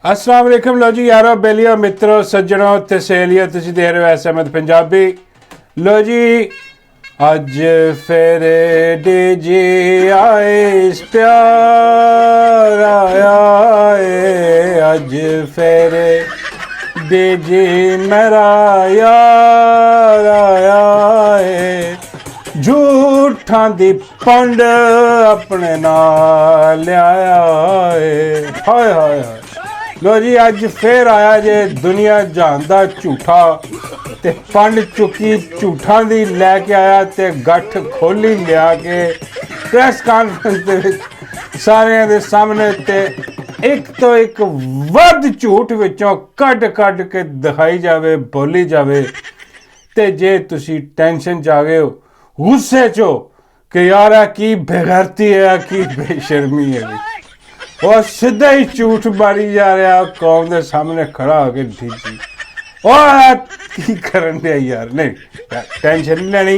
अस्सलाम वालेकुम लो जी यारो बेलियो मित्रों सज्जनों ते सहेलियों तुसीं देख रहे हो एस अहमद पंजाबी। लो जी अज फिर डीजे आए इस प्यार आया है, अज फिर डीजे मेरा यार आया है, झूठां दी पंड अपने नाल लियाया है। हाय हाय हाय लो जी अज फिर आया जे दुनिया जहान दा झूठा ते पंड चुकी झूठां दी लैके आया ते गठ खोली लिया के प्रैस कानफ्रेंस दे विच सारिਆਂ ਦੇ सामने ते एक तो एक वध झूठ विचों कढ कढ के दिखाई जावे बोली जावे। ते जे तुसी टेंशन च आ गए हो गुस्से च हो कि यार की बेगैरती है की बेशर्मी है, और सीधा ही झूठ मारी जा रहा कौम के सामने खड़ा होकर डीजी और की करन दिया यार। नहीं टेंशन नहीं लेनी,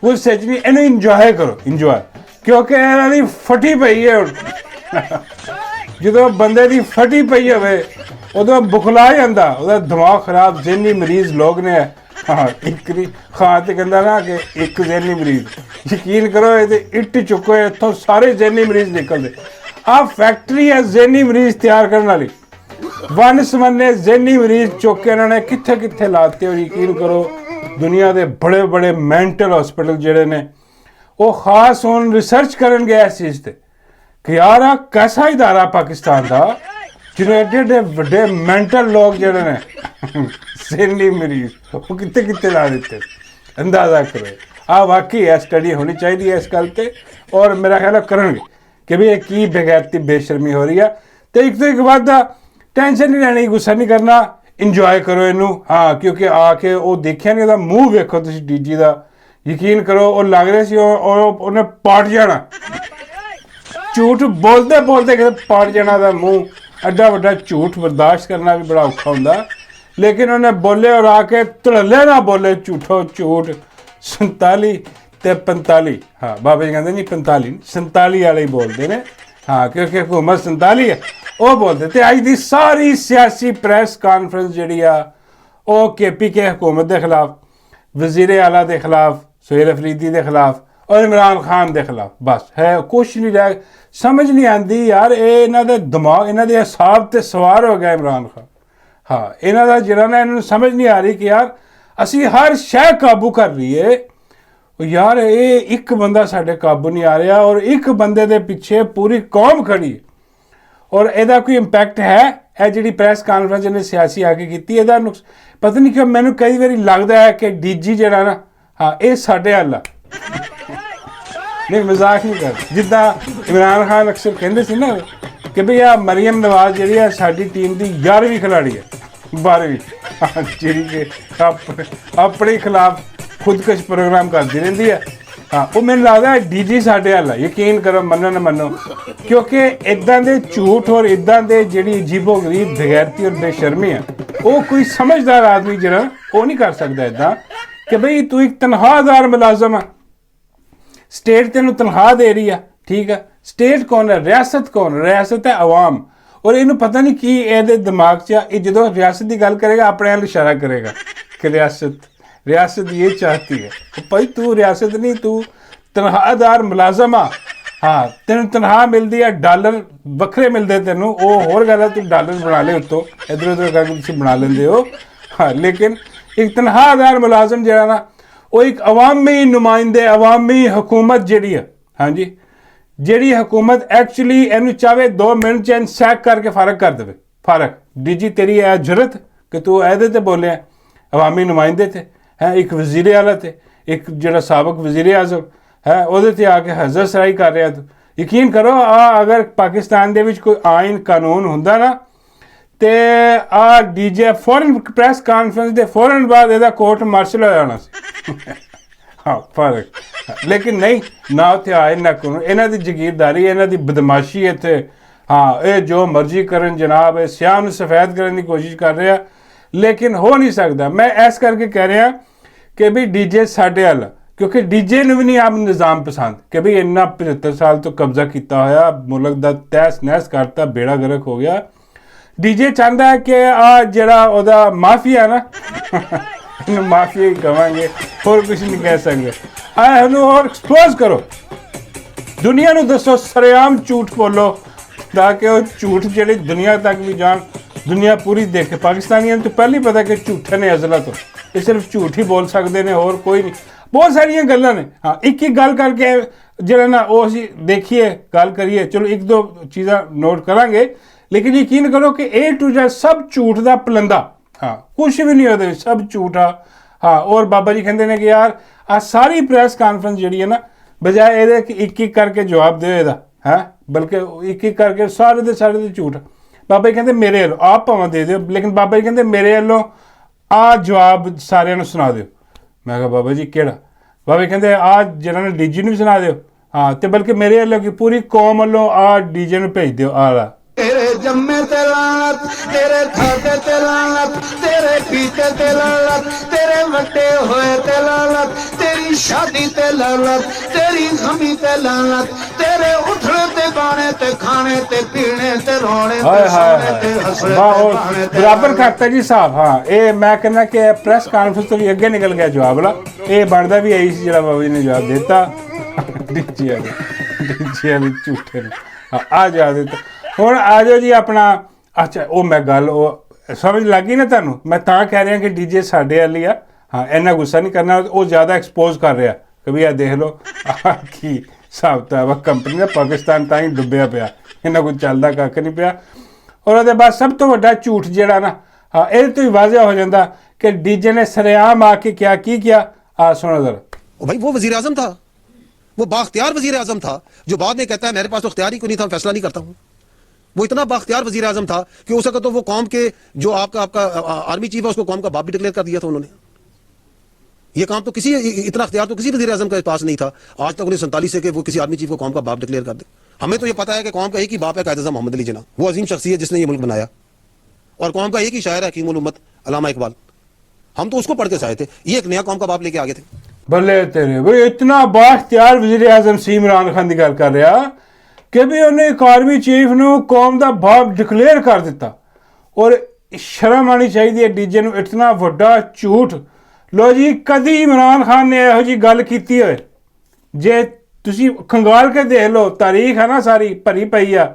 गुस्से च नहीं, इन्हें इंजॉय करो इंजॉय, क्योंकि इन्होंने फटी पई है हुण जो बंदे की फटी पई होवे उदों बुखला जाता, उसका दिमाग खराब ज़हनी मरीज लोग ने। हाँ एक खां तो कहता ना कि एक ज़हनी मरीज, यकीन करो ये इट चुको इतों सारे ज़हनी मरीज निकलते। आ फैक्ट्री है ज़हनी मरीज तैयार करने वाली, वन समन्ने ज़हनी मरीज चुक के इन्होंने कित्थे कित्थे लाते। और यकीन करो दुनिया के बड़े बड़े मैंटल हॉस्पिटल जिहड़े ने वो खास हुण रिसर्च करन गए इस चीज़ ते कि यार आ कैसा इदारा पाकिस्तान का जिन्हें एडे एडे वड्डे मैंटल लोग जिहड़े ने ज़हनी मरीज वो कित्थे कित्थे ला दिते। अंदाज़ा करो आ वाकई है स्टडी होनी चाहिए इस गल ते, और मेरा ख्याल करनगे कि भी की बेगैरती बेशर्मी हो रही है। तो एक बात टेंशन नहीं लैनी, गुस्सा नहीं करना, इंजॉय करो इनू। हाँ क्योंकि आके वो देखिया नहीं मूँह वेखो तुसीं डीजी का, यकीन करो वो लग रहा सी उन्हें पाट जाना, झूठ बोलते बोलते कितने पाट जाना दा मूँह। एडा वड्डा झूठ बर्दाश्त करना भी बड़ा औखा हुंदा, लेकिन उन्हें बोले और आके धड़ल्ले ना बोले झूठो झूठ 47 ते 45। हाँ बाबा जी कहते नहीं 45 47 वाले ही बोलते हैं। हाँ क्योंकि हुकूमत 47 है वो बोलते थे। अज की सारी सियासी प्रैस कानफ्रेंस जी वो KPK हुकूमत के खिलाफ, वजीर आला के खिलाफ, सुहेल अफरीदी के खिलाफ और इमरान खान के खिलाफ बस है, कुछ नहीं रह। समझ नहीं आती यार इन्हों के दिमाग इन्हों के हिसाब से सवार हो गया इमरान खान। हाँ इन्हों का जरा ना इन्होंने समझ नहीं आ रही कि यार असी हर शह काबू कर रही है, यार ये एक बंदा साढ़े काबू नहीं आ रहा और एक बंदे के पिछे पूरी कौम खड़ी है। और यदा कोई इंपैक्ट है यह जी प्रैस कानफ्रेंस ने सियासी आके की, यदा नुकस पता नहीं क्यों मैंने कई बार लगता है कि डीजी जरा ना हाँ ये साढ़े हल आ। नहीं मजाक नहीं कर, जिदा इमरान खान अक्सर कहते सी ना कि भई आ मरियम नवाज जी है साडी टीम की 11वीं खिलाड़ी है, 12वीं हाँ जी के अपने खिलाफ खुदकश प्रोग्राम करती रहती है। हाँ वो मैंने लगता है डीजी साढ़े हल है, यकीन करो मनो ना मनो, क्योंकि इदा के झूठ और इदा के जी अजीबो गरीब बेगैरती और बेशर्मी है वो कोई समझदार आदमी जरा वो नहीं कर सकता इदा कि भाई तू एक तनख्वाहदार मुलाजम है, स्टेट तेन तनख्वाह दे रही है, ठीक है। स्टेट कौन है, रियासत कौन, रियासत है अवाम। और इनू पता नहीं कि ये दिमाग च जो रियासत की गल करेगा अपने वाल इशारा करेगा कि रियासत ये चाहती है। तो भाई तू रियासत नहीं, तू तनख्वाहदार मुलाजम आ। हाँ तेन तनख्वाह मिलती है, डॉलर वक्रे मिलते तेनों, वो होर गल है तू डॉलर बना ले उत्तों इधर उधर करके तुम बना लेंदे हो। हाँ लेकिन एक तनख्वाहदार मुलाजम जरा ना वो एक अवामी नुमाइंदे अवामी हुकूमत जी है। हाँ जी जी हुकूमत एक्चुअली इनू चाहे 2 मिनट च सैक करके फारग कर दे। फारग डीजी तेरी है जरूरत कि तू एहदे बोले अवामी नुमाइंदे थे है, एक वजीर आला थे, एक जो सबक वजीर आजम है वो आके हजर सराई कर रहा। तू यकीन करो अगर पाकिस्तान के कोई आइन कानून होंदा ना तो आ डीजे फौरन प्रैस कानफ्रेंस के फौरन बाद यदा कोर्ट मार्शल हो जाना सी। हाँ फर्क, लेकिन नहीं ना उत्थे आए ना कानून, इन्हों की जागीरदारी इन्हों की बदमाशी इत्थे। हाँ ये जो मर्जी करन जनाब, ये स्याह नूं सफेद करने की कोशिश कर रहे हैं, लेकिन हो नहीं सकता। मैं इस करके कह रहा कि भी डीजे साढ़े हल, क्योंकि डीजे ने भी नहीं आप निज़ाम पसंद कि भी इन्ना 75 साल तो कब्जा किया होया मुल्क का तहस नहस करता, बेड़ा गर्क हो गया। ਡੀਜੇ ਚਾਹੁੰਦਾ ਹੈ ਕਿ ਆ ਜਿਹੜਾ ਉਹਦਾ ਮਾਫੀਆ ਨਾ ਇਹਨੂੰ ਮਾਫੀਆ ਹੀ ਕਹਾਂਗੇ, ਹੋਰ ਕੁਝ ਨਹੀਂ ਕਹਿ ਸਕਦੇ। ਆ ਇਹਨੂੰ ਹੋਰ ਐਕਸਪੋਜ਼ ਕਰੋ, ਦੁਨੀਆ ਨੂੰ ਦੱਸੋ, ਸਰੇਆਮ ਝੂਠ ਬੋਲੋ ਤਾਂ ਕਿ ਉਹ ਝੂਠ ਜਿਹੜੇ ਦੁਨੀਆ ਤੱਕ ਵੀ ਜਾਣ, ਦੁਨੀਆ ਪੂਰੀ ਦੇਖੇ। ਪਾਕਿਸਤਾਨੀਆਂ ਨੂੰ ਤਾਂ ਪਹਿਲਾਂ ਹੀ ਪਤਾ ਕਿ ਝੂਠੇ ਨੇ ਅਜ਼ਲਾਂ ਤੋਂ, ਇਹ ਸਿਰਫ ਝੂਠ ਹੀ ਬੋਲ ਸਕਦੇ ਨੇ, ਹੋਰ ਕੋਈ ਨਹੀਂ। ਬਹੁਤ ਸਾਰੀਆਂ ਗੱਲਾਂ ਨੇ। ਹਾਂ, ਇੱਕ ਗੱਲ ਕਰਕੇ ਜਿਹੜਾ ਨਾ ਉਹ ਅਸੀਂ ਦੇਖੀਏ, ਗੱਲ ਕਰੀਏ, ਚਲੋ ਇੱਕ ਦੋ ਚੀਜ਼ਾਂ ਨੋਟ ਕਰਾਂਗੇ, ਲੇਕਿਨ ਯਕੀਨ ਕਰੋ ਕਿ A to Z ਸਭ ਝੂਠ ਦਾ ਪਲੰਦਾ। ਹਾਂ, ਕੁਛ ਵੀ ਨਹੀਂ ਉਹਦੇ ਵਿੱਚ, ਸਭ ਝੂਠਾ। ਹਾਂ, ਔਰ ਬਾਬਾ ਜੀ ਕਹਿੰਦੇ ਨੇ ਕਿ ਯਾਰ ਆ ਸਾਰੀ ਪ੍ਰੈਸ ਕਾਨਫਰੰਸ ਜਿਹੜੀ ਹੈ ਨਾ, ਬਜਾਏ ਇਹਦੇ ਕਿ ਇੱਕ ਇੱਕ ਕਰਕੇ ਜਵਾਬ ਦਿਓ ਇਹਦਾ, ਹੈ ਬਲਕਿ ਇੱਕ ਇੱਕ ਕਰਕੇ ਸਾਰੇ ਦੇ ਝੂਠ। ਬਾਬਾ ਜੀ ਕਹਿੰਦੇ ਮੇਰੇ ਵੱਲੋਂ ਆਪ ਭਾਵੇਂ ਦੇ ਦਿਓ, ਲੇਕਿਨ ਬਾਬਾ ਜੀ ਕਹਿੰਦੇ ਮੇਰੇ ਵੱਲੋਂ ਆ ਜਵਾਬ ਸਾਰਿਆਂ ਨੂੰ ਸੁਣਾ ਦਿਓ। ਮੈਂ ਕਿਹਾ ਬਾਬਾ ਜੀ ਕਿਹੜਾ? ਬਾਬਾ ਜੀ ਕਹਿੰਦੇ ਆ ਜਿਹਨਾਂ ਨੇ ਡੀਜੀ ਨੂੰ ਵੀ ਸੁਣਾ ਦਿਓ। ਹਾਂ, ਤੇ ਬਲਕਿ ਮੇਰੇ ਵੱਲੋਂ ਕਿ ਪੂਰੀ ਕੌਮ ਵੱਲੋਂ ਆ ਡੀਜੇ ਨੂੰ ਭੇਜ ਦਿਓ। ਆ तेरे जम्मे ते लानत, तेरे खाते ते लानत, तेरे पीते ते लानत, तेरे वटे होए ते लानत, तेरी शादी ते लानत, तेरी गमी ते लानत, तेरे उठने ते गाने ते खाने ते पीने ते रोने ते सोने ते हंसने ते गाने ते बराबर करता जी साहब। हाँ, ये मैं कहना कि प्रेस कॉन्फ्रेंस तो भी अगे निकल गया जवाब वाला, ये बनता भी यही जो बाबा जी ने जवाब देता डीजे वाले झूठे ने। हाँ, आ जवाब देता। ਹੁਣ ਆ ਜਾਓ ਜੀ ਆਪਣਾ। ਅੱਛਾ, ਉਹ ਮੈਂ ਗੱਲ ਉਹ ਸਮਝ ਲੱਗ ਗਈ ਨਾ ਤੁਹਾਨੂੰ? ਮੈਂ ਤਾਂ ਕਹਿ ਰਿਹਾ ਕਿ ਡੀਜੇ ਸਾਡੇ ਵਾਲੀ ਆ। ਹਾਂ, ਇੰਨਾ ਗੁੱਸਾ ਨਹੀਂ ਕਰਨਾ, ਉਹ ਜ਼ਿਆਦਾ ਐਕਸਪੋਜ਼ ਕਰ ਰਿਹਾ ਕਿ ਵੀ ਆ ਦੇਖ ਲਓ ਕੀ ਹਿਸਾਬ ਕਿਤਾਬ ਆ ਕੰਪਨੀ ਦਾ, ਪਾਕਿਸਤਾਨ ਤਾਂ ਹੀ ਡੁੱਬਿਆ ਪਿਆ, ਇਹਨਾਂ ਕੁਝ ਚੱਲਦਾ ਕੱਖ ਨਹੀਂ ਪਿਆ। ਔਰ ਉਹਦੇ ਬਾਅਦ ਸਭ ਤੋਂ ਵੱਡਾ ਝੂਠ ਜਿਹੜਾ ਨਾ, ਹਾਂ, ਇਹਦੇ ਤੋਂ ਹੀ ਵਾਜ਼ਿਆ ਹੋ ਜਾਂਦਾ ਕਿ ਡੀਜੇ ਨੇ ਸਰੇਆਮ ਆ ਕੇ ਕੀ किया। ਆ सुनो जरा। भाई वो वजीर आजम था, वो बाख्तियार वजीर आजम था, जो बाद में कहता है मेरे पास तो इख्तियार ही कोई नहीं था, फैसला नहीं करता हूँ। वो इतना बाख्तियार वजीर आजम था कि उस वक्त तो वो कौम के जो आपका आर्मी चीफ है उसको कौम का बाप भी डिक्लेयर कर दिया था उन्होंने। ये काम तो किसी इतना इख्तियार तो किसी वजीर आजम के पास नहीं था आज तक 1947 से कि वो किसी आर्मी चीफ को कौम का बाप डिक्लेयर कर दे। हमें तो ये पता है कि कौम का एक ही बाप है कायद-ए-आज़म मोहम्मद अली जिन्ना, वो अजीम शख्सियत जिसने ये मुल्क बनाया, और कौम का एक ही शायर है हकीमुल उम्मत अल्लामा इकबाल। हम तो उसको पढ़ के आए थे, ये एक नया कौम का बाप लेके आ गए थे। ਬੱਲੇ ਤੇਰੇ ਬਈ, ਇਤਨਾ ਬਾਖਤਿਆਰ ਵਜ਼ੀਰ ਆਜ਼ਮ ਸੀ ਇਮਰਾਨ ਖਾਨ ਦੀ ਗੱਲ ਕਰ ਰਿਹਾ ਕਿ ਵੀ ਉਹਨੇ ਇੱਕ ਆਰਮੀ ਚੀਫ ਨੂੰ ਕੌਮ ਦਾ ਬਾਪ ਡਿਕਲੇਅਰ ਕਰ ਦਿੱਤਾ। ਔਰ ਸ਼ਰਮ ਆਉਣੀ ਚਾਹੀਦੀ ਹੈ ਡੀਜੇ ਨੂੰ, ਇਤਨਾ ਵੱਡਾ ਝੂਠ। ਲੋ ਜੀ, ਕਦੀ ਇਮਰਾਨ ਖਾਨ ਨੇ ਇਹੋ ਜਿਹੀ ਗੱਲ ਕੀਤੀ ਹੋਏ? ਜੇ ਤੁਸੀਂ ਖੰਗਾਲ ਕੇ ਦੇਖ ਲਓ, ਤਾਰੀਖ ਹੈ ਨਾ ਸਾਰੀ ਭਰੀ ਪਈ ਆ,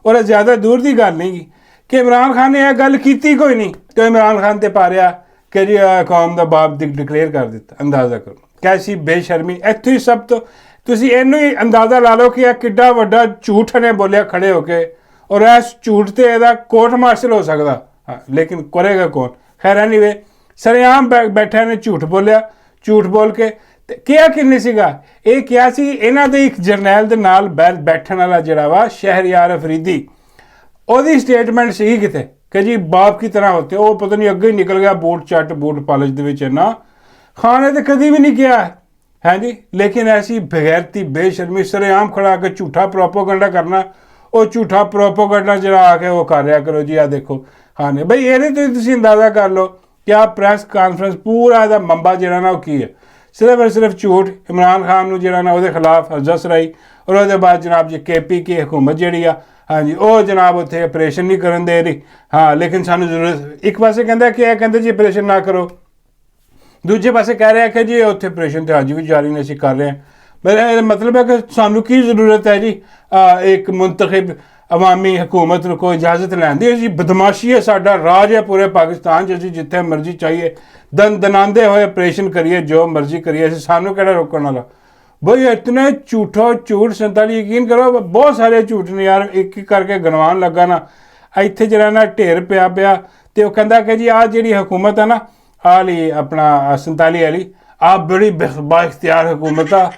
ਔਰ ਜ਼ਿਆਦਾ ਦੂਰ ਦੀ ਗੱਲ ਨਹੀਂ ਕਿ ਇਮਰਾਨ ਖਾਨ ਨੇ ਇਹ ਗੱਲ ਕੀਤੀ ਕੋਈ ਨਹੀਂ, ਤੇ ਇਮਰਾਨ ਖਾਨ ਤੇ ਪਾ ਰਿਹਾ ਕਿ ਜੀ ਕੌਮ ਦਾ ਬਾਪ ਡਿਕਲੇਅਰ ਕਰ ਦਿੱਤਾ। ਅੰਦਾਜ਼ਾ ਕਰੋ ਕੈਸੀ ਬੇਸ਼ਰਮੀ। ਇੱਥੋਂ ਹੀ ਸਭ ਤੋਂ ਤੁਸੀਂ ਇਹਨੂੰ ਹੀ ਅੰਦਾਜ਼ਾ ਲਾ ਲਓ ਕਿ ਇਹ ਕਿੱਡਾ ਵੱਡਾ ਝੂਠ ਨੇ ਬੋਲਿਆ ਖੜੇ ਹੋ ਕੇ, ਔਰ ਇਸ ਝੂਠ ਤੇ ਇਹਦਾ ਕੋਰਟ ਮਾਰਸ਼ਲ ਹੋ ਸਕਦਾ। ਹਾਂ, ਲੇਕਿਨ ਕਰੇਗਾ ਕੌਣ? ਖੈਰ ਐਨੀਵੇ, ਸਰੇਆਮ ਬੈਠਿਆ ਨੇ ਝੂਠ ਬੋਲਿਆ। ਝੂਠ ਬੋਲ ਕੇ ਤੇ ਕਿਹਾ ਕਿੰਨੇ ਸੀਗਾ? ਇਹ ਕਿਹਾ ਸੀ ਇਹਨਾਂ ਦੇ ਇੱਕ ਜਰਨੈਲ ਦੇ ਨਾਲ ਬੈਠਣ ਵਾਲਾ ਜਿਹੜਾ ਵਾ ਸ਼ਹਿਰਯਾਰ ਅਫਰੀਦੀ, ਉਹਦੀ ਸਟੇਟਮੈਂਟ ਸੀ ਕਿਤੇ ਕਿ ਜੀ ਬਾਪ ਕੀ ਤਰ੍ਹਾਂ ਹੋਤੇ। ਉਹ ਪਤਾ ਨਹੀਂ ਅੱਗੇ ਹੀ ਨਿਕਲ ਗਿਆ ਬੂਟ ਚੱਟ ਬੂਟ ਪਾਲਜ ਦੇ ਵਿੱਚ। ਨਾ, ਖਾਨ ਨੇ ਤਾਂ ਕਦੀ ਵੀ ਨਹੀਂ ਕਿਹਾ ਹੈ ਜੀ, ਲੇਕਿਨ ਐਸੀ ਬਗੈਰਤੀ ਬੇਸ਼ਰਮੀ ਸਰੇਆਮ ਖੜਾ ਕੇ ਝੂਠਾ ਪ੍ਰੋਪੋਗੰਡਾ ਕਰਨਾ। ਉਹ ਝੂਠਾ ਪ੍ਰੋਪੋਗੰਡਾ ਜਿਹੜਾ ਆ ਕੇ ਉਹ ਕਰ ਰਿਹਾ ਕਰੋ ਜੀ। ਆ ਦੇਖੋ ਖਾਨ ਨੇ ਬਈ, ਇਹਦੇ ਤੋਂ ਤੁਸੀਂ ਅੰਦਾਜ਼ਾ ਕਰ ਲਓ ਕਿ ਆ ਪ੍ਰੈਸ ਕਾਨਫਰੰਸ ਪੂਰਾ ਇਹਦਾ ਮੰਬਾ ਜਿਹੜਾ ਨਾ ਉਹ ਕੀ ਹੈ? ਸਿਰਫ ਔਰ ਸਿਰਫ ਝੂਠ। ਇਮਰਾਨ ਖਾਨ ਨੂੰ ਜਿਹੜਾ ਨਾ ਉਹਦੇ ਖਿਲਾਫ ਅਰਜ਼ਸ ਰਾਈ, ਔਰ ਉਹਦੇ ਬਾਅਦ ਜਨਾਬ ਜੀ KP ਹਕੂਮਤ ਜਿਹੜੀ ਆ, ਹਾਂਜੀ, ਉਹ ਜਨਾਬ ਉੱਥੇ ਆਪਰੇਸ਼ਨ ਨਹੀਂ ਕਰਨ ਦੇ ਰਹੀ। ਹਾਂ, ਲੇਕਿਨ ਸਾਨੂੰ ਜ਼ਰੂਰਤ, ਇੱਕ ਪਾਸੇ ਕਹਿੰਦਾ ਕਿ ਇਹ ਕਹਿੰਦੇ ਜੀ ਆਪਰੇਸ਼ਨ ਨਾ ਕਰੋ, ਦੂਜੇ ਪਾਸੇ ਕਹਿ ਰਿਹਾ ਕਿ ਜੀ ਉੱਥੇ ਆਪਰੇਸ਼ਨ ਤੇ ਅੱਜ ਵੀ ਜਾਰੀ ਨੇ, ਅਸੀਂ ਕਰ ਰਹੇ ਹਾਂ। ਮੇਰਾ ਮਤਲਬ ਹੈ ਕਿ ਸਾਨੂੰ ਕੀ ਜ਼ਰੂਰਤ ਹੈ ਜੀ ਇੱਕ ਮੁੰਤਖਬ ਅਵਾਮੀ ਹਕੂਮਤ ਨੂੰ ਕੋਈ ਇਜਾਜ਼ਤ ਲੈਣ ਦੀ? ਜੀ ਬਦਮਾਸ਼ੀ ਹੈ, ਸਾਡਾ ਰਾਜ ਹੈ ਪੂਰੇ ਪਾਕਿਸਤਾਨ 'ਚ, ਅਸੀਂ ਜਿੱਥੇ ਮਰਜ਼ੀ ਚਾਹੀਏ ਦਨਾਉਂਦੇ ਹੋਏ ਆਪਰੇਸ਼ਨ ਕਰੀਏ, ਜੋ ਮਰਜ਼ੀ ਕਰੀਏ, ਅਸੀਂ ਸਾਨੂੰ ਕਿਹੜਾ ਰੋਕਣ ਵਾਲਾ? ਬਈ ਇਤਨੇ ਝੂਠ 47, ਯਕੀਨ ਕਰੋ ਬਹੁਤ ਸਾਰੇ ਝੂਠ ਨੇ ਯਾਰ, ਇੱਕ ਇੱਕ ਕਰਕੇ ਗਣਵਾਉਣ ਲੱਗਾ ਨਾ ਇੱਥੇ ਜਿਹੜਾ ਨਾ ਢੇਰ ਪਿਆ ਤੇ ਉਹ ਕਹਿੰਦਾ ਕਿ ਜੀ ਆਹ ਜਿਹੜੀ ਹਕੂਮਤ ਹੈ ਨਾ ਆ ਲਈ ਆਪਣਾ 47 ਵਾਲੀ, ਆ ਬੜੀ ਬਾਇਖਤਿਆਰ ਹਕੂਮਤ ਆ।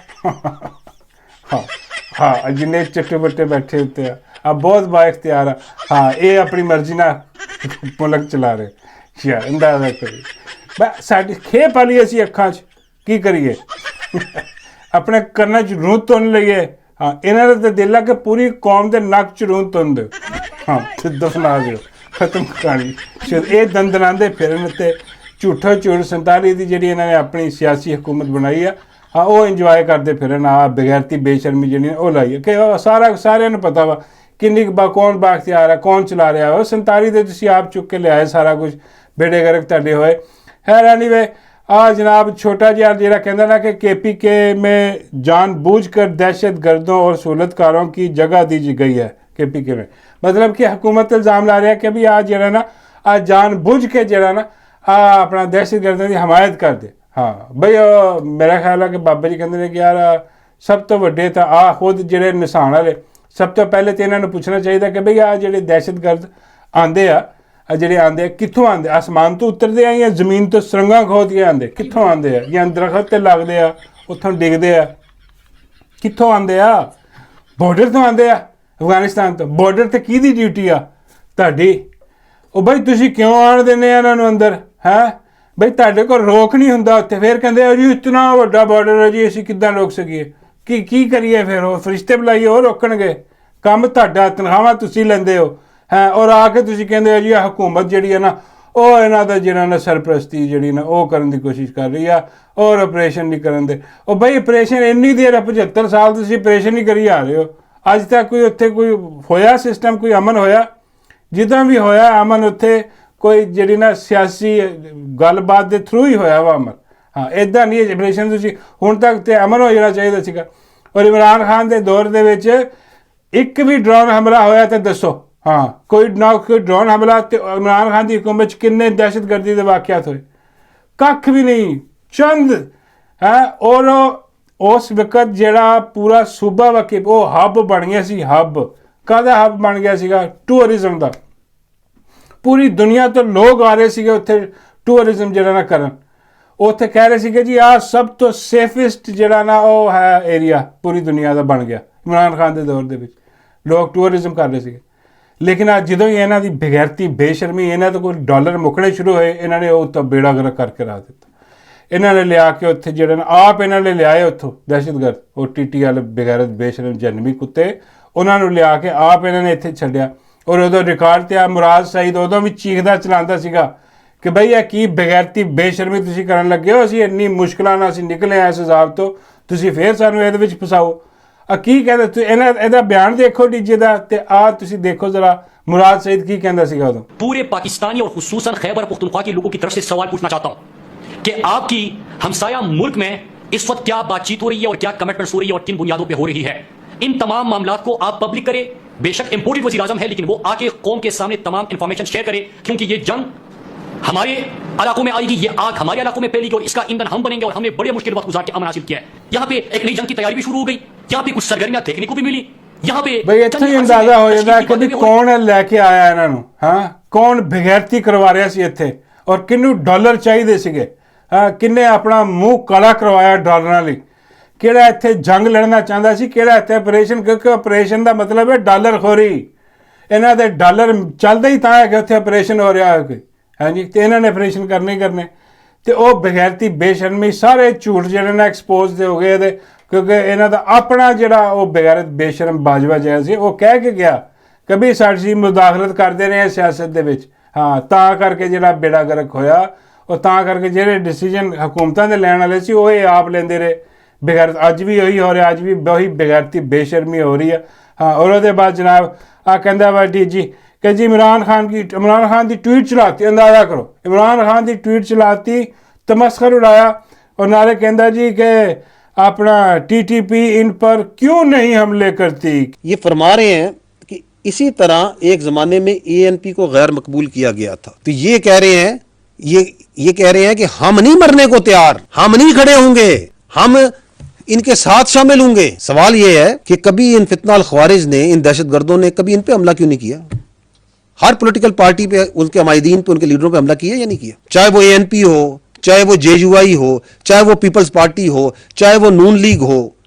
ਹਾਂ, ਜਿੰਨੇ ਚੱਟੇ ਬੱਟੇ ਬੈਠੇ ਉੱਤੇ ਆ ਬਹੁਤ ਬਾਇਖਤਿਆਰ ਆ। ਹਾਂ, ਇਹ ਆਪਣੀ ਮਰਜ਼ੀ ਨਾਲ ਮੁਲਕ ਚਲਾ ਰਹੇ ਯਾਰ, ਅੰਦਾਜ਼ਾ ਕਰੀ। ਸਾਡੀ ਖੇਪ ਵਾਲੀ ਅਸੀਂ ਅੱਖਾਂ 'ਚ ਕੀ ਕਰੀਏ? ਆਪਣੇ ਕੰਨਾਂ 'ਚ ਰੂਹ ਤੁੰਨ ਲਈਏ। ਹਾਂ, ਇਹਨਾਂ ਦਾ ਤਾਂ ਦਿਲ ਆ ਕਿ ਪੂਰੀ ਕੌਮ ਦੇ ਨੱਕ 'ਚ ਰੂਹ ਤੁੰਨ ਦਿਓ। ਹਾਂ, ਤੇ ਦਫਨਾ ਦਿਓ, ਖਤਮ ਕਹਾਣੀ। ਇਹ ਦੰਦਨਾਉਂਦੇ ਫਿਰਨ ਤੇ ਝੂਠਾ ਝੂਠ 47 ਦੀ ਜਿਹੜੀ ਇਹਨਾਂ ਨੇ ਆਪਣੀ ਸਿਆਸੀ ਹਕੂਮਤ ਬਣਾਈ ਆ, ਉਹ ਇੰਜੋਏ ਕਰਦੇ ਫਿਰਨ। ਆ ਬਗੈਰਤੀ ਬੇਸ਼ਰਮੀ ਜਿਹੜੀ ਉਹ ਲਾਈ ਹੈ ਕਿ ਸਾਰਿਆਂ ਨੂੰ ਪਤਾ ਵਾ ਕਿੰਨੀ ਕੌਣ ਬਾਖਤਿਆਰ ਹੈ, ਕੌਣ ਚਲਾ ਰਿਹਾ ਉਹ 47 ਦੇ ਤੁਸੀਂ ਆਪ ਚੁੱਕ ਕੇ ਲਿਆਏ ਸਾਰਾ ਕੁਝ, ਬੇੜੇ ਗਰਕ ਤੁਹਾਡੇ ਹੋਏ। खैर एनीवे जनाब छोटा जिहा जरा कहता ना कि KPK में जानबूझकर दहशत गर्दों और सहूलतकारों की जगह दी गई है। KPK में मतलब कि हुकूमत इल्ज़ाम ला रहा है कि भी आज जरा ना आज जानबूझ के जरा ना अपना दहशत गर्दों की हमायत कर दे। हाँ बई मेरा ख्याल है कि बाबा जी कहते हैं कि यार सब तो वड्डे तो खुद ਜਿਹੜੇ ਨਿशान वाले सब तो पहले तो इन्होंने पूछना चाहिए कि बई ਜਿਹੜੇ दहशतगर्द आते आ ਜਿਹੜੇ ਆਉਂਦੇ ਆ ਕਿੱਥੋਂ ਆਉਂਦੇ, ਆਸਮਾਨ ਤੋਂ ਉਤਰਦੇ ਆ ਜਾਂ ਜ਼ਮੀਨ ਤੋਂ ਸੁਰੰਗਾਂ ਖੋਦ ਕੇ ਆਉਂਦੇ, ਕਿੱਥੋਂ ਆਉਂਦੇ ਆ ਜਾਂ ਦਰਖਤ ਤੇ ਲੱਗਦੇ ਆ ਉੱਥੋਂ ਡਿੱਗਦੇ ਆ, ਕਿੱਥੋਂ ਆਉਂਦੇ ਆ? ਬਾਰਡਰ ਤੋਂ ਆਉਂਦੇ ਆ, ਅਫਗਾਨਿਸਤਾਨ ਤੋਂ। ਬਾਰਡਰ ਤੇ ਕਿਹਦੀ ਡਿਊਟੀ ਆ? ਤੁਹਾਡੀ। ਉਹ ਬਈ ਤੁਸੀਂ ਕਿਉਂ ਆਣ ਦਿੰਦੇ ਆ ਇਹਨਾਂ ਨੂੰ ਅੰਦਰ? ਹੈ ਬਈ ਤੁਹਾਡੇ ਕੋਲ ਰੋਕ ਨਹੀਂ ਹੁੰਦਾ ਉੱਥੇ, ਫਿਰ ਕਹਿੰਦੇ ਆ ਜੀ ਇਤਨਾ ਵੱਡਾ ਬਾਰਡਰ ਹੈ ਜੀ ਅਸੀਂ ਕਿੱਦਾਂ ਰੋਕ ਸਕੀਏ? ਕੀ ਕਰੀਏ? ਫਿਰ ਉਹ ਫਰਿਸ਼ਤੇ ਬੁਲਾਈਏ ਉਹ ਰੋਕਣਗੇ? ਕੰਮ ਤੁਹਾਡਾ, ਤਨਖਾਹਾਂ ਤੁਸੀਂ ਲੈਂਦੇ ਹੋ ਹੈ, ਔਰ ਆ ਕੇ ਤੁਸੀਂ ਕਹਿੰਦੇ ਹੋ ਜੀ ਆ ਹਕੂਮਤ ਜਿਹੜੀ ਹੈ ਨਾ ਉਹ ਇਹਨਾਂ ਦਾ ਜਿਹੜਾ ਨਾ ਸਰਪ੍ਰਸਤੀ ਜਿਹੜੀ ਨਾ ਉਹ ਕਰਨ ਦੀ ਕੋਸ਼ਿਸ਼ ਕਰ ਰਹੀ ਆ ਔਰ ਆਪਰੇਸ਼ਨ ਨਹੀਂ ਕਰਨ ਦੇ। ਉਹ ਬਈ ਆਪਰੇਸ਼ਨ ਇੰਨੀ ਦੇਰ 75 ਸਾਲ ਤੁਸੀਂ ਆਪਰੇਸ਼ਨ ਹੀ ਕਰੀ ਆ ਰਹੇ ਹੋ, ਅੱਜ ਤੱਕ ਕੋਈ ਉੱਥੇ ਕੋਈ ਹੋਇਆ ਸਿਸਟਮ, ਕੋਈ ਅਮਨ ਹੋਇਆ? ਜਿੱਦਾਂ ਵੀ ਹੋਇਆ ਅਮਨ ਉੱਥੇ ਕੋਈ ਜਿਹੜੀ ਨਾ ਸਿਆਸੀ ਗੱਲਬਾਤ ਦੇ ਥਰੂ ਹੀ ਹੋਇਆ ਵਾ ਅਮਨ। ਹਾਂ ਇੱਦਾਂ ਨਹੀਂ ਆਪਰੇਸ਼ਨ ਤੁਸੀਂ ਹੁਣ ਤੱਕ ਤੇ ਅਮਨ ਹੋ ਜਾਣਾ ਚਾਹੀਦਾ ਸੀਗਾ। ਔਰ ਇਮਰਾਨ ਖਾਨ ਦੇ ਦੌਰ ਦੇ ਵਿੱਚ ਇੱਕ ਵੀ ਡਰੋਨ ਹਮਲਾ ਹੋਇਆ ਤਾਂ ਦੱਸੋ। हाँ कोई ना कोई ड्रोन हमला इमरान खान की हुकूमत किन्ने दहशतगर्दी के वाक़यात होए? कख भी नहीं, चंद है। और उस वक्त जड़ा पूरा सूबा वाकई वो हब बन गया सी। हब काहदा हब बन गया सीगा? टूरिज्म का। पूरी दुनिया तो लोग आ रहे थे उत्थे टूरिज्म जड़ा ना करन। उत्थे कह रहे थे जी आ सब तो सेफेस्ट जड़ा ना वो है एरिया पूरी दुनिया का बन गया इमरान खान के दौर के विच। लोग टूरिज्म कर रहे थे। लेकिन आज ਜਦੋਂ ਹੀ ਇਹਨਾਂ ਦੀ ਬੇਗੈਰਤੀ ਬੇਸ਼ਰਮੀ ਇਹਨਾਂ ਤੋਂ ਕੋਈ ਡਾਲਰ ਮੁੱਕਣੇ ਸ਼ੁਰੂ ਹੋਏ ਇਹਨਾਂ ਨੇ ਉਹ ਤਾਂ ਬੇੜਾ ਗਰਕ ਕਰਕੇ ਰੱਖ ਦਿੱਤਾ। ਇਹਨਾਂ ਨੇ ਲਿਆ ਕੇ ਉੱਥੇ ਜਿਹੜੇ ਨੇ ਆਪ ਇਹਨਾਂ ਨੇ ਲਿਆਏ ਉੱਥੋਂ ਦਹਿਸ਼ਤਗਰਦ ਉਹ TT ਵਾਲੇ ਬੇਗੈਰਤ ਬੇਸ਼ਰਮ ਜਨਮੀ ਕੁੱਤੇ ਉਹਨਾਂ ਨੂੰ ਲਿਆ ਕੇ ਆਪ ਇਹਨਾਂ ਨੇ ਇੱਥੇ ਛੱਡਿਆ। ਔਰ ਉਦੋਂ ਰਿਕਾਰਡ ਤੇ ਆ ਮੁਰਾਦ ਸਈਦ ਉਦੋਂ ਵੀ ਚੀਖਦਾ ਚਲਾਉਂਦਾ ਸੀਗਾ ਕਿ ਬਈ ਇਹ ਕੀ ਬੇਗੈਰਤੀ ਬੇਸ਼ਰਮੀ ਤੁਸੀਂ ਕਰਨ ਲੱਗੇ ਹੋ, ਅਸੀਂ ਇੰਨੀ ਮੁਸ਼ਕਲਾਂ ਨਾਲ ਅਸੀਂ ਨਿਕਲੇ ਆ ਇਸ ਅਜ਼ਾਬ ਤੋਂ, ਤੁਸੀਂ ਫੇਰ ਸਾਨੂੰ ਇਹਦੇ ਵਿੱਚ ਫਸਾਓ। ਕੀ ਕਹਿੰਦੇ ਤੁਸੀਂ ਇਹਦਾ ਬਿਆਨ ਦੇਖੋ ਡੀਜੇ ਦਾ ਤੇ ਆ ਤੁਸੀਂ ਦੇਖੋ ਜ਼ਰਾ मुराद सईद की कहना सीगा उदों। पूरे पाकिस्तानी और खुसूसन खैबर पख्तूनख्वा के लोगों की तरफ से सवाल पूछना चाहता हूं कि आपकी हमसाया मुल्क में इस वक्त क्या बातचीत हो रही है और क्या कमिटमेंट्स हो रही है और किन बुनियादों पे हो रही है? इन तमाम मामलात को आप पब्लिक करें। बेशक इंपोर्टेड वज़ीर आज़म है लेकिन वो आके कौम के सामने तमाम इंफॉर्मेशन शेयर करे, क्योंकि ये जंग हमारे इलाकों में आएगी, ये आग हमारे इलाकों में फैलेगी और इसका ईंधन हम बनेंगे और हमने बड़े मुश्किल वक्त गुजार के अमन हासिल किया है। यहाँ पे एक नई जंग की तैयारी भी शुरू हो गई, यहाँ पे कुछ सरगर्मियां देखने को भी मिली। यहाँ पे भाई इत्थे ही अंदाजा हो जाता कि भी कौन लेके आया इन्हां नूं, हाँ कौन बगैरती करवा रहा सी इत्थे और किन्नू डॉलर चाहिए सीगे, हाँ किन्ने अपना मुंह काला करवाया डॉलरां लई, किहड़ा इत्थे जंग लड़ना चाहता सी, किहड़ा इत्थे ऑपरेशन, क्योंकि ऑपरेशन का मतलब है डॉलर खोरी। इन्हां दे डॉलर चलदे ही तां है कि उत्थे ऑपरेशन हो रहा है कोई, हाँ जी, तो इन्हां ने ऑपरेशन करने ही करने। तो वह बगैरती बेशर्मी सारे झूठ जिहड़े ने एक्सपोज हो गए दे, क्योंकि इन्हां दा अपना जिहड़ा वो बगैरत बेशरम बाजवा जिहा सी वो कह के गया कभी साडी मुदाखलत करते रहे सियासत दे विच, हाँ तां करके जिहड़ा बेड़ा गर्क होया और तां करके जिहड़े डिसीजन हुकूमतां दे लैण वाले सी वो आप लेंदे रहे। बगैरत अज भी वही हो रहा, अज भी वही बगैरती बेशर्मी हो रही है। हाँ और उसके बाद जनाब आ कहंदा वा जी कि जी इमरान खान की ट्वीट चलाती, अंदाज़ा करो इमरान खान की ट्वीट चलाती, तमस्खर उड़ाया और नाले कहंदा जी कि अपना TTP इन पर क्यों नहीं हमले करती। ये फरमा रहे हैं कि इसी तरह एक जमाने में ANP को गैर मकबूल किया गया था, तो ये कह रहे हैं ये कह रहे हैं कि हम नहीं मरने को तैयार, हम नहीं खड़े होंगे, हम इनके साथ शामिल होंगे। सवाल ये है कि कभी इन फितना ख्वारिज ने, इन दहशतगर्दों ने कभी इन पे हमला क्यों नहीं किया? हर पॉलिटिकल पार्टी पे, उनके हमायदीन पे, उनके लीडरों पे हमला किया या नहीं किया? चाहे वो ANP हो, चाहे वो JUI हो, चाहे वो पीपल्स पार्टी हो, चाहे वो नून लीग हो,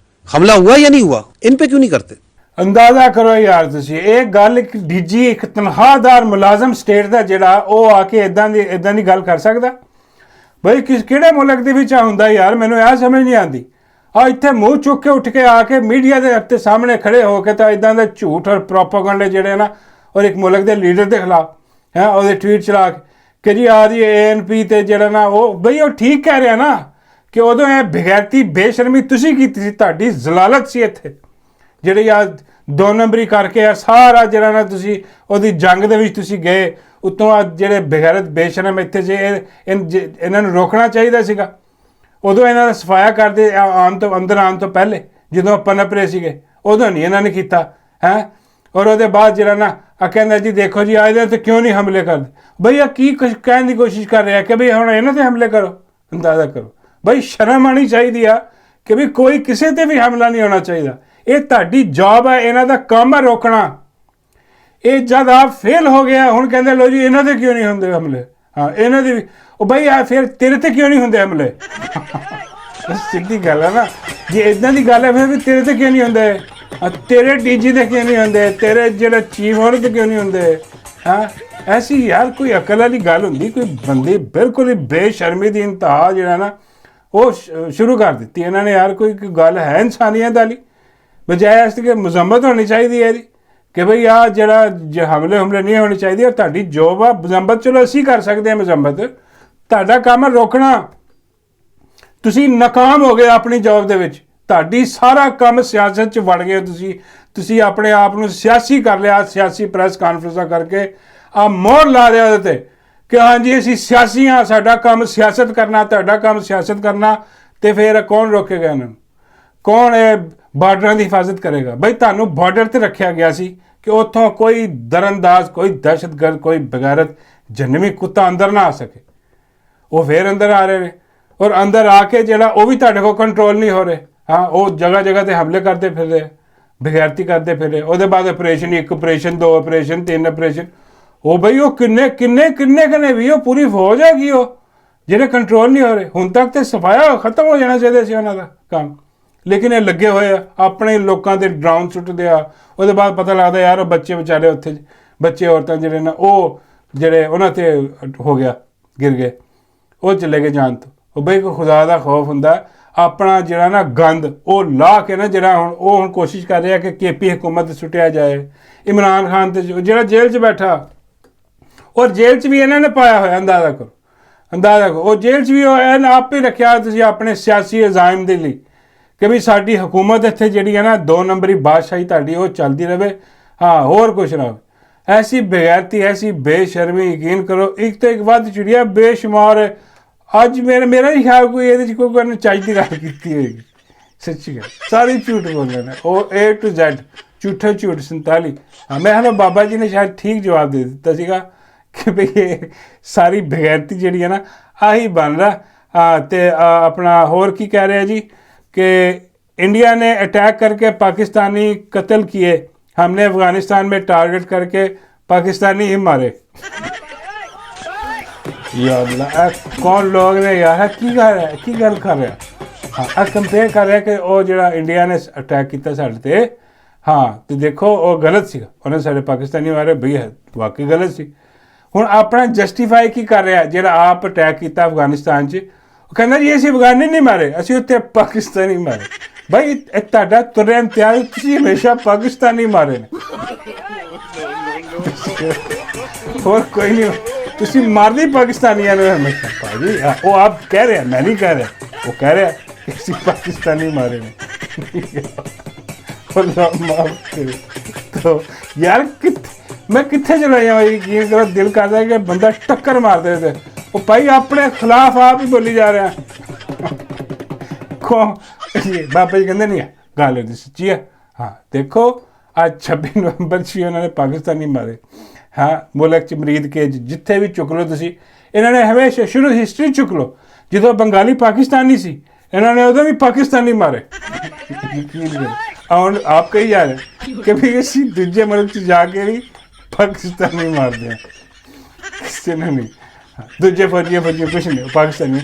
हमला हुआ या नहीं हुआ? इन पे क्यों नहीं करते? अंदाजा करो यार तुसी, एक गल एक DG एक तनख्वाहदार मुलाजम स्टेट दा जिहड़ा ओ आके इदां दी गल कर सकदा? भाई किहड़े मुल्क दे विच हुंदा यार, मैनूं यह समझ नहीं आती। आ इत्थे मुंह चुक के उठ के आके मीडिया के सामने खड़े होकर तो इदां दे झूठ और प्रोपोगंडे जिहड़े ना और एक मुल्क के लीडर के खिलाफ है और ट्वीट चला कि जी आ जी ANP ते जिहड़ा ना वो बई वो ठीक कह रहा ना कि उदों यह बगैरती बेशर्मी तुसीं कीती सी, तुहाडी जलालत सी इत्थे जिहड़ी आ ਦੋ ਨੰਬਰੀ ਕਰਕੇ ਆ ਸਾਰਾ ਜਿਹੜਾ ਨਾ ਤੁਸੀਂ ਉਹਦੀ ਜੰਗ ਦੇ ਵਿੱਚ ਤੁਸੀਂ ਗਏ ਉਤੋਂ ਆ ਜਿਹੜੇ ਬੇਗੈਰਤ ਬੇਸ਼ਰਮ ਇੱਥੇ ਜੇ ਇਹਨਾਂ ਨੂੰ ਰੋਕਣਾ ਚਾਹੀਦਾ ਸੀਗਾ ਉਦੋਂ ਇਹਨਾਂ ਦਾ ਸਫਾਇਆ ਕਰਦੇ ਆਉਣ ਤੋਂ ਅੰਦਰ ਆਉਣ ਤੋਂ ਪਹਿਲੇ ਜਦੋਂ ਆਪਾਂ ਨਪਰੇ ਸੀਗੇ ਉਦੋਂ ਨਹੀਂ ਇਹਨਾਂ ਨੇ ਕੀਤਾ ਹੈ ਔਰ ਉਹਦੇ ਬਾਅਦ ਜਿਹੜਾ ਨਾ ਆ ਕਹਿੰਦਾ ਜੀ ਦੇਖੋ ਜੀ ਇਹਦੇ ਤੇ ਕਿਉਂ ਨਹੀਂ ਹਮਲੇ ਕਰਦੇ ਬਈ ਆ ਕੀ ਕੁਛ ਕਹਿਣ ਦੀ ਕੋਸ਼ਿਸ਼ ਕਰ ਰਿਹਾ ਕਿ ਬਈ ਹੁਣ ਇਹਨਾਂ ਤੇ ਹਮਲੇ ਕਰੋ ਅੰਦਾਜ਼ਾ ਕਰੋ ਬਈ ਸ਼ਰਮ ਆਉਣੀ ਚਾਹੀਦੀ ਆ ਕਿ ਵੀ ਕੋਈ ਕਿਸੇ ਤੇ ਵੀ ਹਮਲਾ ਨਹੀਂ ਹੋਣਾ ਚਾਹੀਦਾ ਇਹ ਤੁਹਾਡੀ ਜੌਬ ਹੈ ਇਹਨਾਂ ਦਾ ਕੰਮ ਹੈ ਰੋਕਣਾ ਇਹ ਜਦ ਆਪ ਫੇਲ ਹੋ ਗਿਆ ਹੁਣ ਕਹਿੰਦੇ ਲੋ ਜੀ ਇਹਨਾਂ ਤੇ ਕਿਉਂ ਨਹੀਂ ਹੁੰਦੇ ਹਮਲੇ ਹਾਂ ਇਹਨਾਂ ਦੇ ਵੀ ਉਹ ਬਈ ਆ ਫਿਰ ਤੇਰੇ ਤੇ ਕਿਉਂ ਨਹੀਂ ਹੁੰਦੇ ਹਮਲੇ ਸਿੱਧੀ ਗੱਲ ਹੈ ਨਾ ਜੇ ਇਦਾਂ ਦੀ ਗੱਲ ਹੈ ਫਿਰ ਵੀ ਤੇਰੇ ਤੇ ਕਿਉਂ ਨਹੀਂ ਹੁੰਦੇ ਤੇਰੇ ਡੀਜੀ ਤੇ ਕਿਉਂ ਨਹੀਂ ਹੁੰਦੇ ਤੇਰੇ ਜਿਹੜਾ ਚੀਫ ਉਹਨਾਂ ਤੇ ਕਿਉਂ ਨਹੀਂ ਹੁੰਦੇ ਹਾਂ ਐਸੀ ਯਾਰ ਕੋਈ ਅਕਲ ਵਾਲੀ ਗੱਲ ਹੁੰਦੀ ਕੋਈ ਬੰਦੇ ਬਿਲਕੁਲ ਹੀ ਬੇਸ਼ਰਮੀ ਦੀ ਇੰਤਹਾ ਜਿਹੜਾ ਨਾ ਉਹ ਸ਼ੁਰੂ ਕਰ ਦਿੱਤੀ ਇਹਨਾਂ ਨੇ ਯਾਰ ਕੋਈ ਗੱਲ ਹੈ ਇਨਸਾਨੀਅਤ ਵਾਲੀ ਬਜਾਏ ਇਸ ਕਿ ਮਜ਼ੰਮਤ ਹੋਣੀ ਚਾਹੀਦੀ ਹੈ ਇਹਦੀ ਕਿ ਭਈ ਆ ਜਿਹੜਾ ਹਮਲੇ ਨਹੀਂ ਹੋਣੇ ਚਾਹੀਦੇ ਔਰ ਤੁਹਾਡੀ ਜੋਬ ਆ ਮਜ਼ੰਮਤ ਚਲੋ ਅਸੀਂ ਕਰ ਸਕਦੇ ਹਾਂ ਮਜ਼ੰਮਤ ਤੁਹਾਡਾ ਕੰਮ ਹੈ ਰੋਕਣਾ ਤੁਸੀਂ ਨਾਕਾਮ ਹੋ ਗਏ ਆਪਣੀ ਜੌਬ ਦੇ ਵਿੱਚ ਤੁਹਾਡੀ ਸਾਰਾ ਕੰਮ ਸਿਆਸਤ 'ਚ ਵੜ ਗਏ ਤੁਸੀਂ ਆਪਣੇ ਆਪ ਨੂੰ ਸਿਆਸੀ ਕਰ ਲਿਆ ਸਿਆਸੀ ਪ੍ਰੈਸ ਕਾਨਫਰੰਸਾਂ ਕਰਕੇ ਆ ਮੋਹਰ ਲਾ ਦਿਆ ਉਹਦੇ ਤੇ ਕਿ ਹਾਂਜੀ ਅਸੀਂ ਸਿਆਸੀ ਹਾਂ ਸਾਡਾ ਕੰਮ ਸਿਆਸਤ ਕਰਨਾ ਤੁਹਾਡਾ ਕੰਮ ਸਿਆਸਤ ਕਰਨਾ ਤੇ ਫਿਰ ਕੌਣ ਰੋਕੇਗਾ ਇਹਨਾਂ ਨੂੰ ਕੌਣ ਇਹ ਬਾਰਡਰਾਂ ਦੀ ਹਿਫਾਜ਼ਤ ਕਰੇਗਾ ਬਈ ਤੁਹਾਨੂੰ ਬਾਰਡਰ ਤੇ ਰੱਖਿਆ ਗਿਆ ਸੀ ਕਿ ਉੱਥੋਂ ਕੋਈ ਦਰਅੰਦਾਜ਼ ਕੋਈ ਦਹਿਸ਼ਤਗਰਦ ਕੋਈ ਬਗੈਰਤ ਜਨਮੀ ਕੁੱਤਾ ਅੰਦਰ ਨਾ ਆ ਸਕੇ ਉਹ ਫਿਰ ਅੰਦਰ ਆ ਰਹੇ ਨੇ ਔਰ ਅੰਦਰ ਆ ਕੇ ਜਿਹੜਾ ਉਹ ਵੀ ਤੁਹਾਡੇ ਕੋਲ ਕੰਟਰੋਲ ਨਹੀਂ ਹੋ ਰਹੇ ਹਾਂ ਉਹ ਜਗ੍ਹਾ ਤੇ ਹਮਲੇ ਕਰਦੇ ਫਿਰ ਰਹੇ ਬਗੈਰਤੀ ਕਰਦੇ ਫਿਰ ਰਹੇ ਉਹਦੇ ਬਾਅਦ ਆਪਰੇਸ਼ਨ 1 ਆਪਰੇਸ਼ਨ 2 ਆਪਰੇਸ਼ਨ 3 ਆਪਰੇਸ਼ਨ ਉਹ ਬਈ ਉਹ ਕਿੰਨੇ ਵੀ ਉਹ ਪੂਰੀ ਫੌਜ ਹੈਗੀ ਉਹ ਜਿਹੜੇ ਕੰਟਰੋਲ ਨਹੀਂ ਹੋ ਰਹੇ ਹੁਣ ਤੱਕ ਤੇ ਸਫਾਇਆ ਖਤਮ ਹੋ ਜਾਣਾ ਚਾਹੀਦਾ ਸੀ ਉਹਨਾਂ ਦਾ ਕੰਮ ਲੇਕਿਨ ਇਹ ਲੱਗੇ ਹੋਏ ਆ ਆਪਣੇ ਲੋਕਾਂ ਦੇ ਡਰਾਉਨ ਸੁੱਟਦੇ ਆ ਉਹਦੇ ਬਾਅਦ ਪਤਾ ਲੱਗਦਾ ਯਾਰ ਉਹ ਬੱਚੇ ਵਿਚਾਰੇ ਉੱਥੇ ਬੱਚੇ ਔਰਤਾਂ ਜਿਹੜੇ ਨਾ ਉਹ ਜਿਹੜੇ ਉਹਨਾਂ ਤੇ ਹੋ ਗਿਆ ਗਿਰ ਗਏ ਉਹ ਚਲੇ ਗਏ ਜਾਨ ਤੋਂ ਉਹ ਬਈ ਕੋਈ ਖੁਦਾ ਦਾ ਖੌਫ ਹੁੰਦਾ ਆਪਣਾ ਜਿਹੜਾ ਨਾ ਗੰਦ ਉਹ ਲਾ ਕੇ ਨਾ ਜਿਹੜਾ ਹੁਣ ਕੋਸ਼ਿਸ਼ ਕਰ ਰਿਹਾ ਕਿ ਕੇਪੀ ਹੁਕੂਮਤ ਤੇ ਸੁੱਟਿਆ ਜਾਏ ਇਮਰਾਨ ਖਾਨ ਤੇ ਜਿਹੜਾ ਜੇਲ੍ਹ 'ਚ ਬੈਠਾ ਔਰ ਜੇਲ੍ਹ 'ਚ ਵੀ ਇਹਨਾਂ ਨੇ ਪਾਇਆ ਹੋਇਆ ਅੰਦਾਜ਼ਾ ਕਰੋ ਉਹ ਜੇਲ੍ਹ 'ਚ ਵੀ ਉਹ ਆਪ ਹੀ ਰੱਖਿਆ ਤੁਸੀਂ ਆਪਣੇ ਸਿਆਸੀ ਅਜ਼ਾਇਮ ਦੇ ਲਈ ਕਿ ਵੀ ਸਾਡੀ ਹਕੂਮਤ ਇੱਥੇ ਜਿਹੜੀ ਹੈ ਨਾ 2 ਨੰਬਰੀ ਬਾਦਸ਼ਾਹੀ ਤੁਹਾਡੀ ਉਹ ਚੱਲਦੀ ਰਹੇ ਹਾਂ ਹੋਰ ਕੁਛ ਨਾ ਹੋਵੇ ਐਸੀ ਬੇਗੈਰਤੀ ਐਸੀ ਬੇਸ਼ਰਮੀ ਯਕੀਨ ਕਰੋ ਇੱਕ ਤੋਂ ਇੱਕ ਵੱਧ ਚੁੜੀਆ ਬੇਸ਼ੁਮਾਰ ਅੱਜ ਮੇਰਾ ਹੀ ਖਿਆਲ ਕੋਈ ਇਹਦੇ 'ਚ ਕੋਈ ਚੱਜ ਦੀ ਗੱਲ ਕੀਤੀ ਹੋਏਗੀ ਸੱਚੀ ਗੱਲ ਸਾਰੇ ਝੂਠ ਬੋਲਦੇ ਨੇ ਉਹ A to Z ਝੂਠ 47 ਹਾਂ ਮੈਂ ਹਾਂ ਬਾਬਾ ਜੀ ਨੇ ਸ਼ਾਇਦ ਠੀਕ ਜਵਾਬ ਦੇ ਦਿੱਤਾ ਸੀਗਾ ਕਿ ਭਈ ਇਹ ਸਾਰੀ ਬੇਗੈਰਤੀ ਜਿਹੜੀ ਹੈ ਨਾ ਆਹੀ ਬਣ ਰਹਾ ਤੇ ਆਪਣਾ ਹੋਰ ਕੀ ਕਹਿ ਰਿਹਾ ਜੀ कि इंडिया ने अटैक करके पाकिस्तानी कत्ल किए हमने अफगानिस्तान में टारगेट करके पाकिस्तानी ही मारे या अल्लाह कौन लोग ने यार की गल कर रहा हाँ कंपेयर कर रहा कि वो जो इंडिया ने अटैक किया साढ़े ते हाँ तो देखो वो गलत सी उन्हें साढ़े पाकिस्तानी मारे भई वाकई गलत सी हुण अपना जस्टिफाई की कर रहा जो आप अटैक किया अफगानिस्तान च ਕਹਿੰਦਾ ਜੀ ਅਸੀਂ ਅਫਗਾਨੀ ਨਹੀਂ ਮਾਰੇ ਅਸੀਂ ਉੱਥੇ ਪਾਕਿਸਤਾਨੀ ਮਾਰੇ ਭਾਈ ਤੁਹਾਡਾ ਤੁਰਿਆ ਇਮਤਿਆਜ਼ ਤੁਸੀਂ ਹਮੇਸ਼ਾ ਪਾਕਿਸਤਾਨੀ ਮਾਰੇ ਨੇ ਹੋਰ ਕੋਈ ਨਹੀਂ ਤੁਸੀਂ ਮਾਰਦੇ ਪਾਕਿਸਤਾਨੀਆਂ ਨੂੰ ਹਮੇਸ਼ਾ ਭਾਜੀ ਉਹ ਆਪ ਕਹਿ ਰਹੇ ਮੈਂ ਨਹੀਂ ਕਹਿ ਰਿਹਾ ਉਹ ਕਹਿ ਰਿਹਾ ਕਿ ਅਸੀਂ ਪਾਕਿਸਤਾਨੀ ਮਾਰੇ ਨੇ तो यार मैं कितने चला जाऊँ यकीन करो दिल करता है कि बंदा टक्कर मार दे थे वो भाई अपने खिलाफ आप ही बोली जा रहे हैं बाबा जी कहते नहीं है गल होती सच्ची है हाँ देखो आज 26 नवंबर से उन्होंने पाकिस्तानी मारे हाँ मुल्क च मरीद के जिथे भी चुक लो तुसी इन्होंने हमेशा शुरू हिस्ट्री चुक लो जो बंगाली पाकिस्तानी सी इन्होंने उदों भी पाकिस्तानी मारे यकीन करो और आप कही जा रहे कि भाई असी दूजे मुल्क च जाके भी पाकिस्तानी मार दें किसी ने नहीं दूजे फौजी कुछ नहीं पाकिस्तानी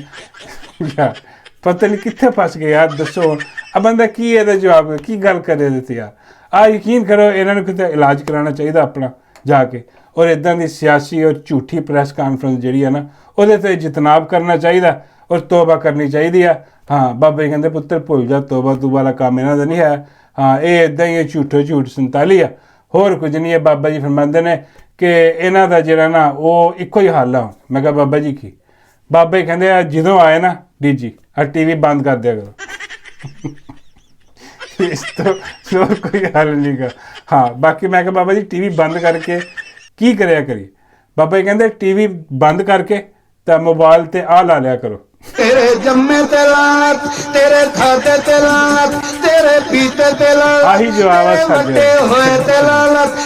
यार पता नहीं कितने फस गए यार दसो अब बंदा की जवाब की गल कर रहे थे यार यकीन करो इन्होंने कितने इलाज कराना चाहिए अपना जाके और इदा की सियासी और झूठी प्रैस कानफ्रेंस जी है ना वो जितनाब करना चाहिए और तौबा करनी चाहिए हाँ बाबा जी कहते पुत्र भुल जा तौबा तूबा वाला काम इन्हों का नहीं है हाँ ये इदा ही झूठो झूठ 47 है होर कुछ नहीं है बाबा जी फरमाते ने कि इन्हों का जोड़ा ना वो एको ही हल है मैं कहा बाबा जी की बाबा जी कहते जो आए ना डीजी TV बंद कर दिया करो ਇਸ ਤੋਂ ਹੋਰ ਕੋਈ ਹੱਲ ਨਹੀਂਗਾ। ਹਾਂ ਬਾਕੀ ਮੈਂ ਕਿਹਾ ਬਾਬਾ ਜੀ ਟੀਵੀ ਬੰਦ ਕਰਕੇ ਕੀ ਕਰਿਆ ਕਰੀ। ਬਾਬਾ ਜੀ ਕਹਿੰਦੇ ਟੀਵੀ ਬੰਦ ਕਰਕੇ ਤਾਂ ਮੋਬਾਈਲ ਤੇ ਆ ਲਾ ਲਿਆ ਕਰੋ। तेरे जम्मे ते लानत, तेरे खाते ते लानत, तेरे पीते ते लानत, आही जवाब है तेरे साडे। वड्डे होए ते लानत,